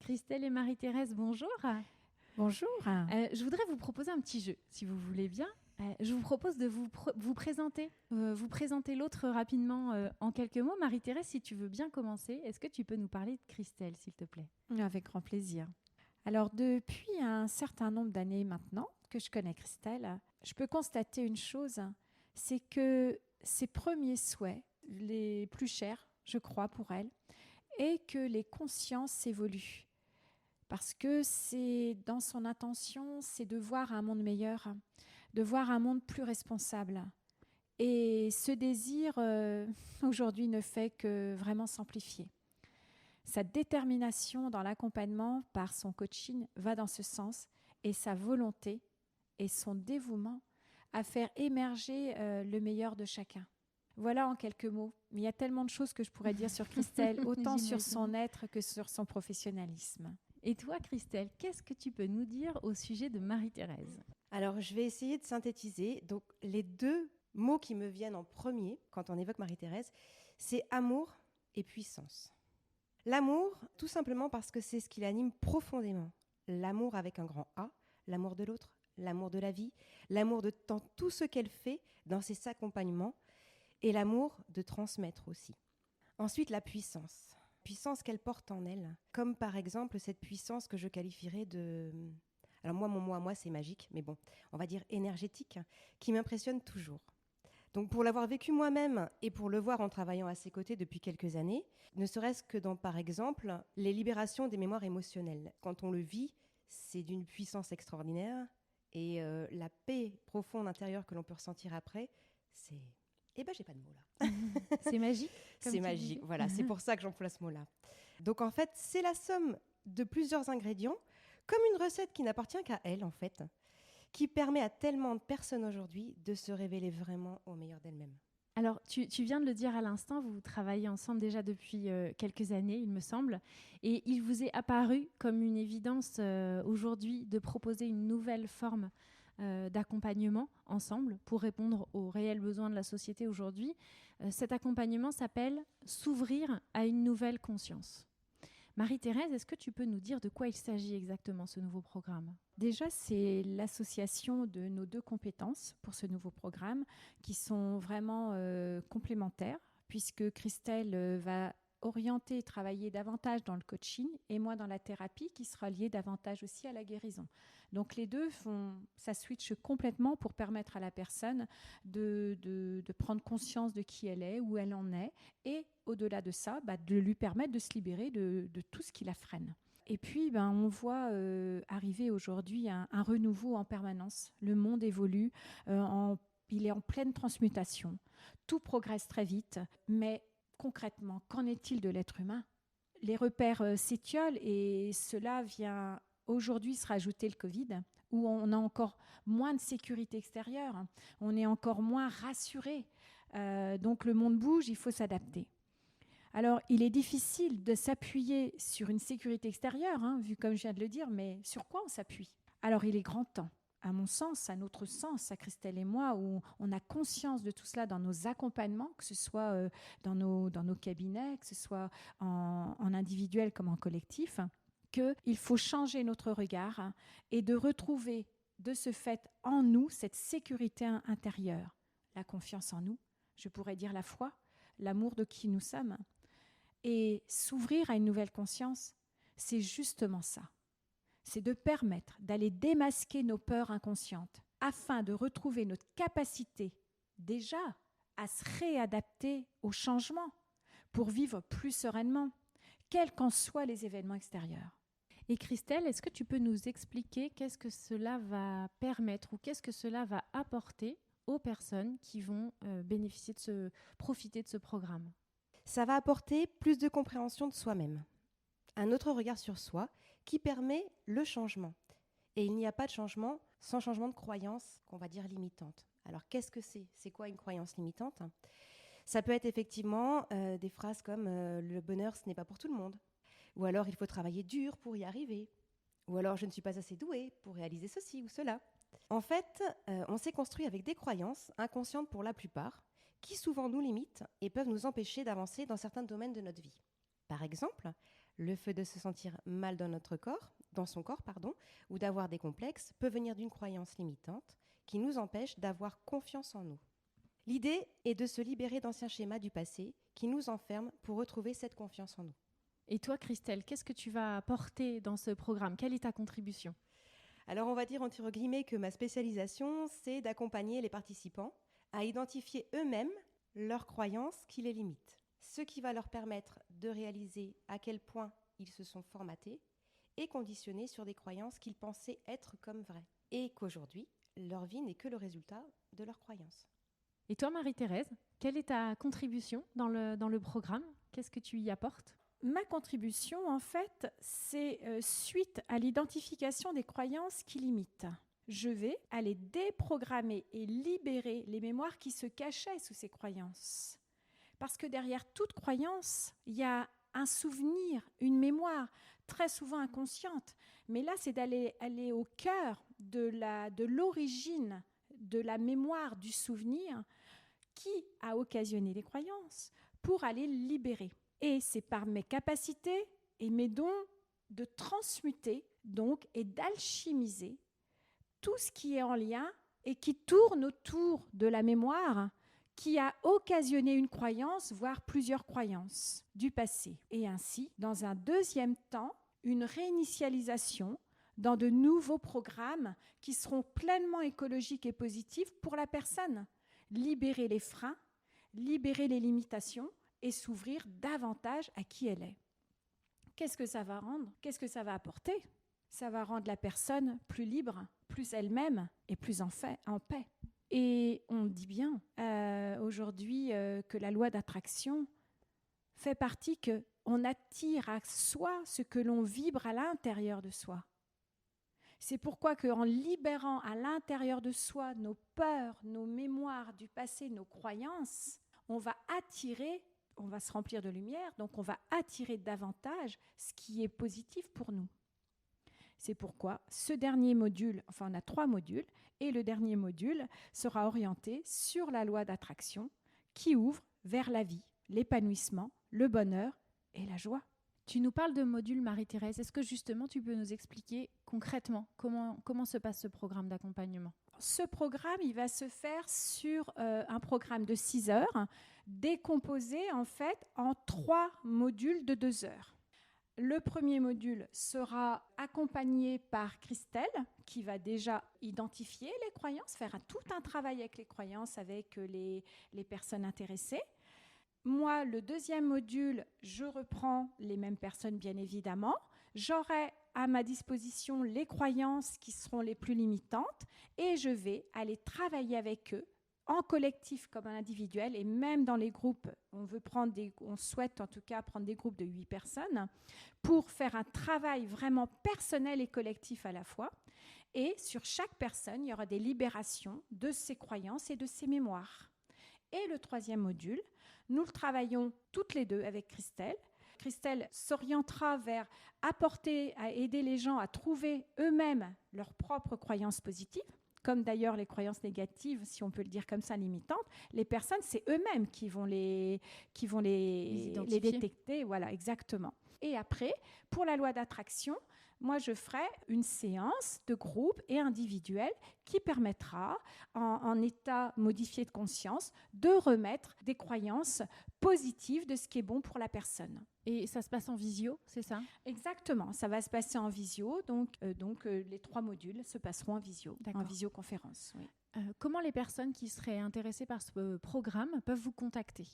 Christelle et Marie-Thérèse, bonjour. Bonjour. Je voudrais vous proposer un petit jeu, si vous voulez bien. Je vous propose de vous présenter l'autre rapidement en quelques mots. Marie-Thérèse, si tu veux bien commencer, est-ce que tu peux nous parler de Christelle, s'il te plaît ? Avec grand plaisir. Alors, depuis un certain nombre d'années maintenant que je connais Christelle, je peux constater une chose, c'est que ses premiers souhaits, les plus chers, je crois, pour elle, est que les consciences évoluent. Parce que c'est dans son intention, c'est de voir un monde meilleur, de voir un monde plus responsable. Et ce désir, aujourd'hui, ne fait que vraiment s'amplifier. Sa détermination dans l'accompagnement par son coaching va dans ce sens, et sa volonté et son dévouement à faire émerger le meilleur de chacun. Voilà en quelques mots. Mais il y a tellement de choses que je pourrais dire sur Christelle, autant sur son être que sur son professionnalisme. Et toi, Christelle, qu'est-ce que tu peux nous dire au sujet de Marie-Thérèse ? Alors, je vais essayer de synthétiser. Donc, les deux mots qui me viennent en premier quand on évoque Marie-Thérèse, c'est amour et puissance. L'amour, tout simplement parce que c'est ce qui l'anime profondément. L'amour avec un grand A, l'amour de l'autre, l'amour de la vie, l'amour de tout ce qu'elle fait dans ses accompagnements et l'amour de transmettre aussi. Ensuite, la puissance. Puissance qu'elle porte en elle, comme par exemple cette puissance que je qualifierais de... Alors moi, mon mot à moi, c'est magique, mais bon, on va dire énergétique, qui m'impressionne toujours. Donc pour l'avoir vécu moi-même et pour le voir en travaillant à ses côtés depuis quelques années, ne serait-ce que dans, par exemple, les libérations des mémoires émotionnelles. Quand on le vit, c'est d'une puissance extraordinaire et la paix profonde intérieure que l'on peut ressentir après, c'est... Eh ben, j'ai pas de mots là. C'est magique. C'est magique, voilà, c'est pour ça que j'emploie ce mot-là. Donc en fait, c'est la somme de plusieurs ingrédients, comme une recette qui n'appartient qu'à elle en fait, qui permet à tellement de personnes aujourd'hui de se révéler vraiment au meilleur d'elles-mêmes. Alors, tu viens de le dire à l'instant, vous travaillez ensemble déjà depuis quelques années, il me semble, et il vous est apparu comme une évidence aujourd'hui de proposer une nouvelle forme d'accompagnement ensemble pour répondre aux réels besoins de la société aujourd'hui. Cet accompagnement s'appelle « S'ouvrir à une nouvelle conscience ». Marie-Thérèse, est-ce que tu peux nous dire de quoi il s'agit exactement, ce nouveau programme ? Déjà, c'est l'association de nos deux compétences pour ce nouveau programme qui sont vraiment complémentaires, puisque Christelle va orienter et travailler davantage dans le coaching et moi dans la thérapie qui sera liée davantage aussi à la guérison. Donc les deux ça switch complètement pour permettre à la personne de prendre conscience de qui elle est, où elle en est et au-delà de ça, de lui permettre de se libérer de tout ce qui la freine. Et puis, on voit arriver aujourd'hui un renouveau en permanence. Le monde évolue, il est en pleine transmutation. Tout progresse très vite, mais concrètement, qu'en est-il de l'être humain ? Les repères s'étiolent et cela vient aujourd'hui se rajouter le Covid, où on a encore moins de sécurité extérieure, on est encore moins rassuré. Donc le monde bouge, il faut s'adapter. Alors, il est difficile de s'appuyer sur une sécurité extérieure, vu comme je viens de le dire, mais sur quoi on s'appuie ? Alors, il est grand temps, à mon sens, à notre sens, à Christelle et moi, où on a conscience de tout cela dans nos accompagnements, que ce soit dans nos cabinets, que ce soit en individuel comme en collectif, qu'il faut changer notre regard et de retrouver de ce fait en nous cette sécurité intérieure, la confiance en nous, je pourrais dire la foi, l'amour de qui nous sommes. Et s'ouvrir à une nouvelle conscience, c'est justement ça. C'est de permettre d'aller démasquer nos peurs inconscientes afin de retrouver notre capacité déjà à se réadapter au changement pour vivre plus sereinement, quels qu'en soient les événements extérieurs. Et Christelle, est-ce que tu peux nous expliquer qu'est-ce que cela va permettre ou qu'est-ce que cela va apporter aux personnes qui vont profiter de ce programme ? Ça va apporter plus de compréhension de soi-même, un autre regard sur soi qui permet le changement. Et il n'y a pas de changement sans changement de croyance qu'on va dire limitante. Alors qu'est-ce que c'est ? C'est quoi une croyance limitante ? Ça peut être effectivement des phrases comme le bonheur ce n'est pas pour tout le monde, ou alors il faut travailler dur pour y arriver, ou alors je ne suis pas assez douée pour réaliser ceci ou cela. En fait, on s'est construit avec des croyances inconscientes pour la plupart, qui souvent nous limitent et peuvent nous empêcher d'avancer dans certains domaines de notre vie. Par exemple, Le fait de se sentir mal dans son corps, ou d'avoir des complexes peut venir d'une croyance limitante qui nous empêche d'avoir confiance en nous. L'idée est de se libérer d'anciens schémas du passé qui nous enferment pour retrouver cette confiance en nous. Et toi, Christelle, qu'est-ce que tu vas apporter dans ce programme? Quelle est ta contribution? Alors on va dire entre guillemets que ma spécialisation, c'est d'accompagner les participants à identifier eux-mêmes leurs croyances qui les limitent, ce qui va leur permettre de réaliser à quel point ils se sont formatés et conditionnés sur des croyances qu'ils pensaient être comme vraies, et qu'aujourd'hui, leur vie n'est que le résultat de leurs croyances. Et toi, Marie-Thérèse, quelle est ta contribution dans le programme? Qu'est-ce que tu y apportes? Ma contribution, en fait, c'est suite à l'identification des croyances qui limitent. Je vais aller déprogrammer et libérer les mémoires qui se cachaient sous ces croyances. Parce que derrière toute croyance, il y a un souvenir, une mémoire, très souvent inconsciente. Mais là, c'est aller au cœur de l'origine de la mémoire, du souvenir qui a occasionné les croyances pour aller le libérer. Et c'est par mes capacités et mes dons de transmuter donc et d'alchimiser tout ce qui est en lien et qui tourne autour de la mémoire qui a occasionné une croyance, voire plusieurs croyances du passé. Et ainsi, dans un deuxième temps, une réinitialisation dans de nouveaux programmes qui seront pleinement écologiques et positifs pour la personne. Libérer les freins, libérer les limitations et s'ouvrir davantage à qui elle est. Qu'est-ce que ça va rendre? Qu'est-ce que ça va apporter? Ça va rendre la personne plus libre, plus elle-même et plus en paix. Et on dit bien aujourd'hui que la loi d'attraction fait partie qu'on attire à soi ce que l'on vibre à l'intérieur de soi. C'est pourquoi qu'en libérant à l'intérieur de soi nos peurs, nos mémoires du passé, nos croyances, on va se remplir de lumière, donc on va attirer davantage ce qui est positif pour nous. C'est pourquoi ce dernier module, enfin on a 3 modules, et le dernier module sera orienté sur la loi d'attraction qui ouvre vers la vie, l'épanouissement, le bonheur et la joie. Tu nous parles de module, Marie-Thérèse. Est-ce que justement tu peux nous expliquer concrètement comment se passe ce programme d'accompagnement? Ce programme, il va se faire sur un programme de 6 heures, décomposé en fait en 3 modules de 2 heures. Le premier module sera accompagné par Christelle, qui va déjà identifier les croyances, faire tout un travail avec les croyances, avec les personnes intéressées. Moi, le deuxième module, je reprends les mêmes personnes, bien évidemment. J'aurai à ma disposition les croyances qui seront les plus limitantes et je vais aller travailler avec eux en collectif comme en individuel et même dans les groupes. On souhaite en tout cas prendre des groupes de 8 personnes pour faire un travail vraiment personnel et collectif à la fois. Et sur chaque personne, il y aura des libérations de ses croyances et de ses mémoires. Et le troisième module, nous le travaillons toutes les deux avec Christelle. Christelle s'orientera vers à aider les gens à trouver eux-mêmes leurs propres croyances positives, comme d'ailleurs les croyances négatives, si on peut le dire comme ça, limitantes. Les personnes, c'est eux-mêmes qui vont les détecter. Voilà, exactement. Et après, pour la loi d'attraction, moi, je ferai une séance de groupe et individuelle qui permettra, en état modifié de conscience, de remettre des croyances positives de ce qui est bon pour la personne. Et ça se passe en visio, c'est ça? Exactement, ça va se passer en visio, donc les 3 modules se passeront en visio, en visioconférence. Oui. Comment les personnes qui seraient intéressées par ce programme peuvent vous contacter?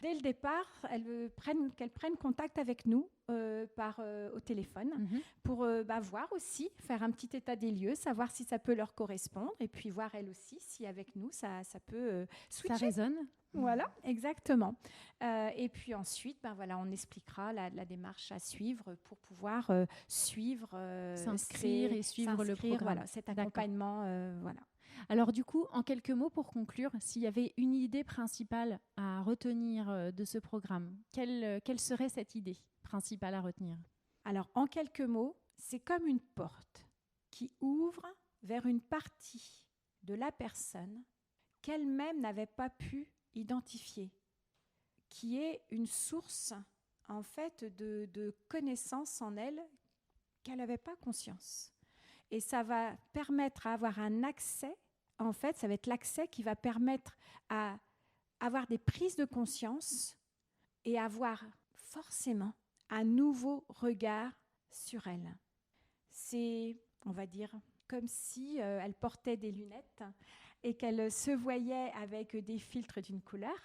Dès le départ, qu'elles prennent contact avec nous au téléphone pour voir aussi, faire un petit état des lieux, savoir si ça peut leur correspondre et puis voir elles aussi si avec nous ça peut switcher. Ça résonne. Voilà, exactement. Et puis ensuite, on expliquera la démarche à suivre pour pouvoir s'inscrire et suivre le programme. Voilà, cet accompagnement. Voilà. Alors du coup, en quelques mots pour conclure, s'il y avait une idée principale à retenir de ce programme, quelle serait cette idée principale à retenir? Alors en quelques mots, c'est comme une porte qui ouvre vers une partie de la personne qu'elle-même n'avait pas pu identifier, qui est une source en fait, de connaissances en elle qu'elle n'avait pas conscience. Et ça va permettre à avoir un accès, en fait, ça va être l'accès qui va permettre à avoir des prises de conscience et avoir forcément un nouveau regard sur elle. C'est, on va dire, comme si elle portait des lunettes et qu'elle se voyait avec des filtres d'une couleur.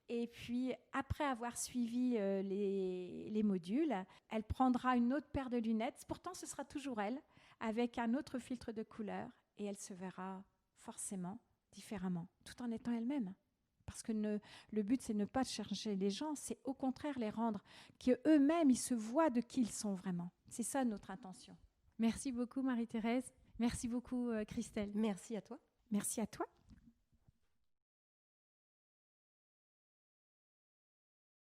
Et puis, après avoir suivi les modules, elle prendra une autre paire de lunettes. Pourtant, ce sera toujours elle, avec un autre filtre de couleur. Et elle se verra forcément différemment, tout en étant elle-même. Parce que le but, c'est ne pas chercher les gens, c'est au contraire les rendre, qu'eux-mêmes, ils se voient de qui ils sont vraiment. C'est ça notre intention. Merci beaucoup Marie-Thérèse. Merci beaucoup Christelle. Merci à toi. Merci à toi.